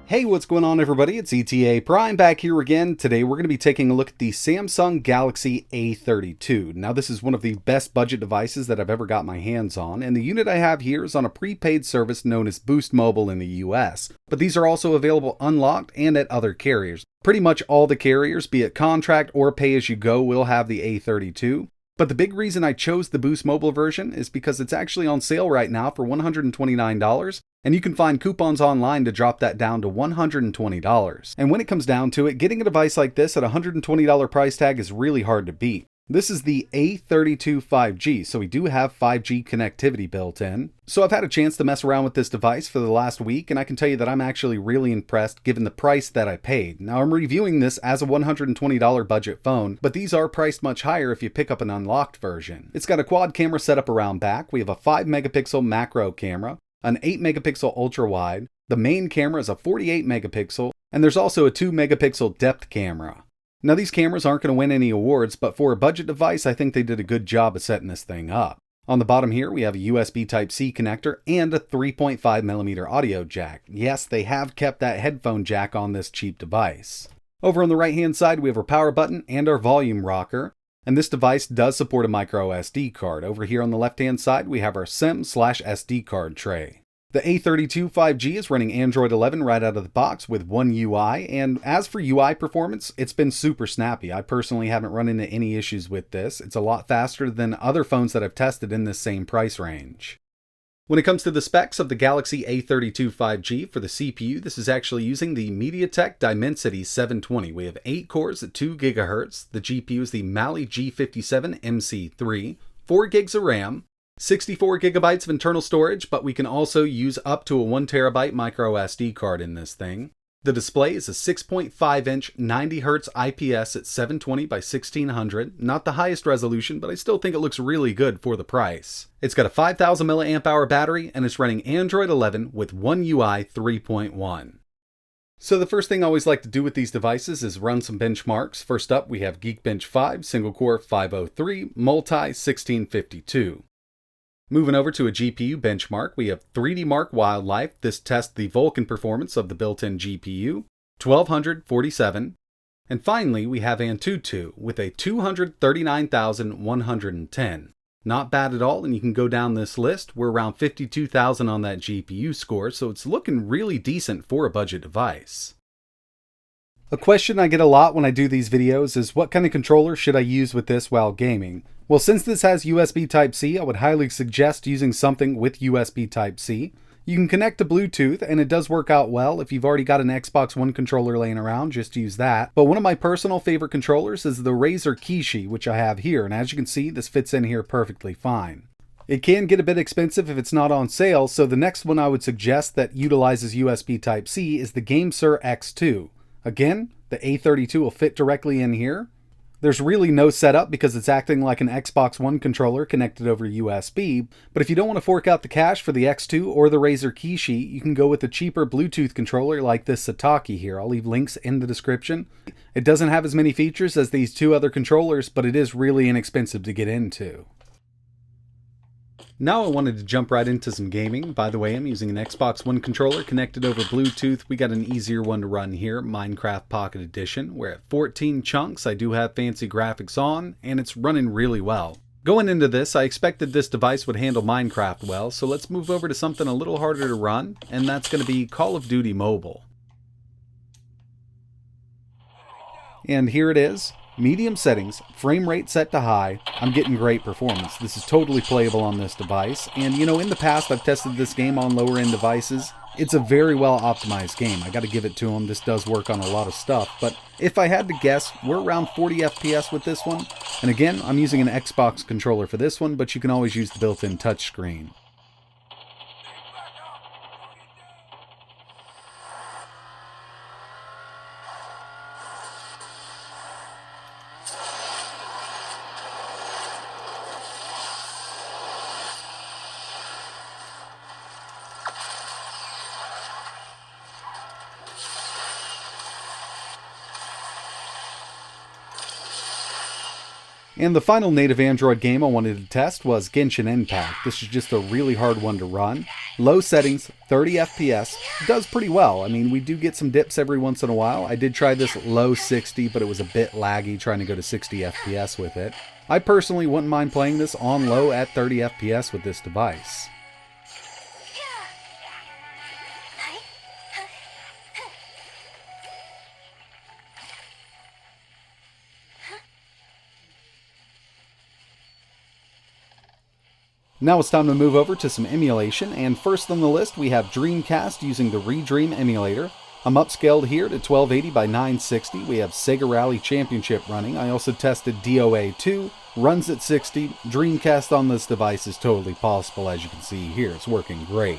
Hey, what's going on everybody? It's etaprime back here again. Today we're going to be taking a look at the Samsung Galaxy A32. Now this is one of the best budget devices that I've ever got my hands on, and the unit I have here is on a prepaid service known as Boost Mobile in the US. But these are also available unlocked and at other carriers. Pretty much all the carriers, be it contract or pay-as-you-go, will have the A32. But the big reason I chose the Boost Mobile version is because it's actually on sale right now for $129, and you can find coupons online to drop that down to $120. And when it comes down to it, getting a device like this at a $120 price tag is really hard to beat. This is the A32 5G, so we do have 5G connectivity built in. So I've had a chance to mess around with this device for the last week, and I can tell you that I'm actually really impressed given the price that I paid. Now I'm reviewing this as a $120 budget phone, but these are priced much higher if you pick up an unlocked version. It's got a quad camera setup around back. We have a 5 megapixel macro camera, an 8 megapixel ultra wide. The main camera is a 48 megapixel, and there's also a 2 megapixel depth camera. Now these cameras aren't going to win any awards, but for a budget device, I think they did a good job of setting this thing up. On the bottom here, we have a USB Type-C connector and a 3.5mm audio jack. Yes, they have kept that headphone jack on this cheap device. Over on the right-hand side, we have our power button and our volume rocker. And this device does support a micro SD card. Over here on the left-hand side, we have our SIM/SD card tray. The A32 5G is running Android 11 right out of the box with One UI, and as for UI performance, it's been super snappy. I personally haven't run into any issues with this. It's a lot faster than other phones that I've tested in this same price range. When it comes to the specs of the Galaxy A32 5G, for the CPU, this is actually using the Mediatek Dimensity 720. We have 8 cores at 2 GHz. The GPU is the Mali G57 MC3, 4 gigs of RAM, 64 gigabytes of internal storage, but we can also use up to a 1 terabyte micro SD card in this thing. The display is a 6.5-inch 90Hz IPS at 720 by 1600. Not the highest resolution, but I still think it looks really good for the price. It's got a 5000 mAh battery, and it's running Android 11 with One UI 3.1. So the first thing I always like to do with these devices is run some benchmarks. First up, we have Geekbench 5, single core 503, multi 1652. Moving over to a GPU benchmark, we have 3D Mark Wildlife. This tests the Vulkan performance of the built-in GPU, 1247. And finally, we have Antutu with a 239,110. Not bad at all, and you can go down this list. We're around 52,000 on that GPU score, so it's looking really decent for a budget device. A question I get a lot when I do these videos is what kind of controller should I use with this while gaming? Well, since this has USB Type-C, I would highly suggest using something with USB Type-C. You can connect to Bluetooth, and it does work out well. If you've already got an Xbox One controller laying around, just use that. But one of my personal favorite controllers is the Razer Kishi, which I have here, and as you can see, this fits in here perfectly fine. It can get a bit expensive if it's not on sale, so the next one I would suggest that utilizes USB Type-C is the GameSir X2. Again, the A32 will fit directly in here. There's really no setup because it's acting like an Xbox One controller connected over USB, but if you don't want to fork out the cash for the X2 or the Razer Kishi, you can go with a cheaper Bluetooth controller like this Sataki here. I'll leave links in the description. It doesn't have as many features as these two other controllers, but it is really inexpensive to get into. Now I wanted to jump right into some gaming. By the way, I'm using an Xbox One controller connected over Bluetooth. We got an easier one to run here, Minecraft Pocket Edition. We're at 14 chunks. I do have fancy graphics on, and it's running really well. Going into this, I expected this device would handle Minecraft well, so let's move over to something a little harder to run, and that's going to be Call of Duty Mobile. And here it is. Medium settings, frame rate set to high. I'm getting great performance. This is totally playable on this device. And you know, in the past I've tested this game on lower end devices. It's a very well optimized game. I gotta give it to them. This does work on a lot of stuff. But if I had to guess, we're around 40 FPS with this one. And again, I'm using an Xbox controller for this one, but you can always use the built-in touchscreen. And the final native Android game I wanted to test was Genshin Impact. This is just a really hard one to run. Low settings, 30 FPS, does pretty well. I mean, we do get some dips every once in a while. I did try this low 60, but it was a bit laggy trying to go to 60 FPS with it. I personally wouldn't mind playing this on low at 30 FPS with this device. Now it's time to move over to some emulation, and first on the list we have Dreamcast using the Redream emulator. I'm upscaled here to 1280 by 960. We have Sega Rally Championship running. I also tested DOA 2, runs at 60. Dreamcast on this device is totally possible, as you can see here. It's working great.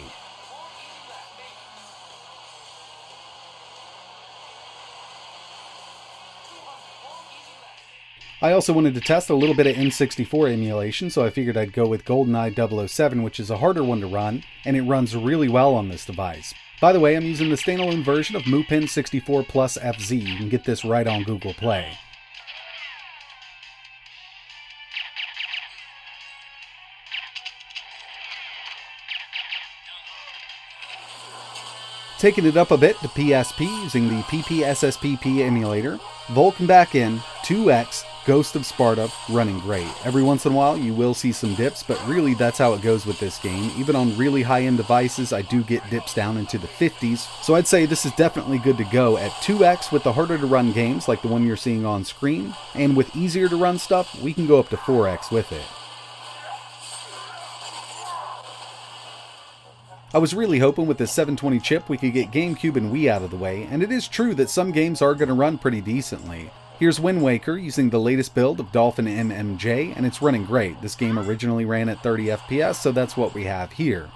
I also wanted to test a little bit of N64 emulation, so I figured I'd go with GoldenEye 007, which is a harder one to run, and it runs really well on this device. By the way, I'm using the standalone version of Mupin 64 Plus FZ. You can get this right on Google Play. Taking it up a bit to PSP using the PPSSPP emulator. Vulcan back in, 2X, Ghost of Sparta, running great. Every once in a while you will see some dips, but really that's how it goes with this game. Even on really high-end devices, I do get dips down into the 50s, so I'd say this is definitely good to go at 2X with the harder to run games like the one you're seeing on screen, and with easier to run stuff, we can go up to 4X with it. I was really hoping with this 720 chip we could get Gamecube and Wii out of the way, and it is true that some games are going to run pretty decently. Here's Wind Waker using the latest build of Dolphin MMJ, and it's running great. This game originally ran at 30 FPS, so that's what we have here.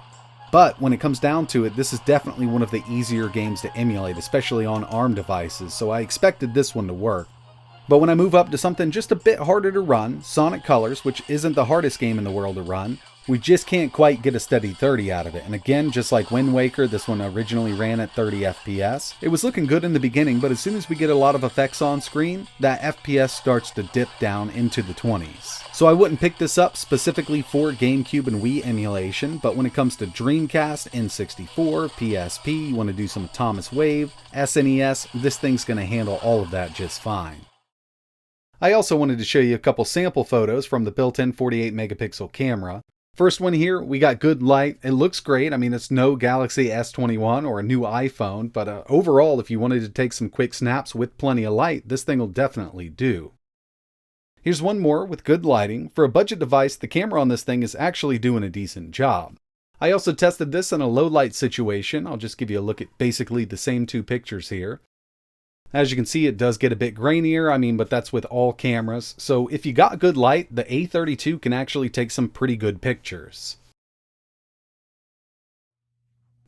But when it comes down to it, this is definitely one of the easier games to emulate, especially on ARM devices, so I expected this one to work. But when I move up to something just a bit harder to run, Sonic Colors, which isn't the hardest game in the world to run, we just can't quite get a steady 30 out of it. And again, just like Wind Waker, this one originally ran at 30 FPS. It was looking good in the beginning, but as soon as we get a lot of effects on screen, that FPS starts to dip down into the 20s. So I wouldn't pick this up specifically for GameCube and Wii emulation, but when it comes to Dreamcast, N64, PSP, you want to do some Thomas Wave, SNES, this thing's going to handle all of that just fine. I also wanted to show you a couple sample photos from the built-in 48 megapixel camera. First one here, we got good light. It looks great. I mean, it's no Galaxy S21 or a new iPhone, but overall, if you wanted to take some quick snaps with plenty of light, this thing will definitely do. Here's one more with good lighting. For a budget device, the camera on this thing is actually doing a decent job. I also tested this in a low light situation. I'll just give you a look at basically the same two pictures here. As you can see, it does get a bit grainier, but that's with all cameras. So if you got good light, the A32 can actually take some pretty good pictures.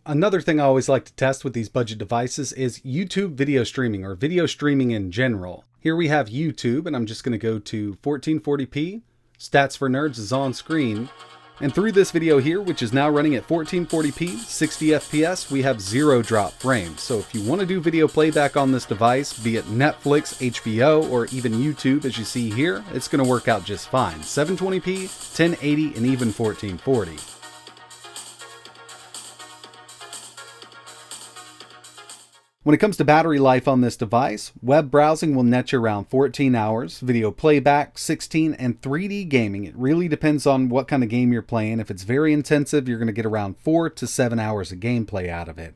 Another thing I always like to test with these budget devices is YouTube video streaming, or video streaming in general. Here we have YouTube, and I'm just going to go to 1440p. Stats for Nerds is on screen. And through this video here, which is now running at 1440p, 60 FPS, we have 0 drop frames. So if you want to do video playback on this device, be it Netflix, HBO, or even YouTube as you see here, it's going to work out just fine. 720p, 1080, and even 1440. When it comes to battery life on this device, web browsing will net you around 14 hours, video playback 16, and 3D gaming. It really depends on what kind of game you're playing. If it's very intensive, you're going to get around 4 to 7 hours of gameplay out of it.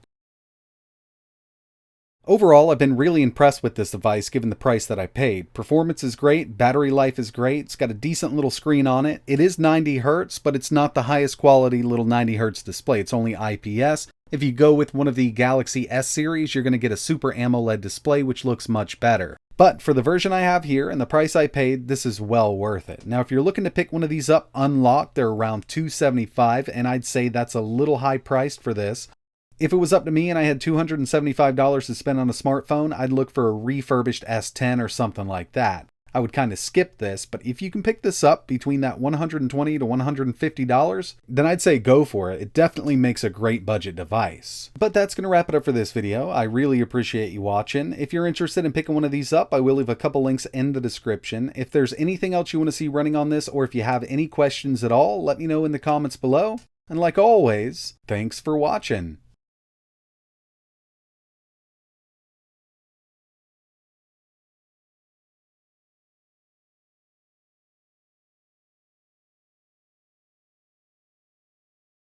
Overall, I've been really impressed with this device given the price that I paid. Performance is great, battery life is great, it's got a decent little screen on it. It is 90 Hz, but it's not the highest quality little 90 Hz display. It's only IPS. If you go with one of the Galaxy S series, you're going to get a Super AMOLED display, which looks much better. But for the version I have here and the price I paid, this is well worth it. Now, if you're looking to pick one of these up unlocked, they're around $275, and I'd say that's a little high priced for this. If it was up to me and I had $275 to spend on a smartphone, I'd look for a refurbished S10 or something like that. I would kind of skip this, but if you can pick this up between that $120 to $150, then I'd say go for it. It definitely makes a great budget device. But that's going to wrap it up for this video. I really appreciate you watching. If you're interested in picking one of these up, I will leave a couple links in the description. If there's anything else you want to see running on this, or if you have any questions at all, let me know in the comments below. And like always, thanks for watching.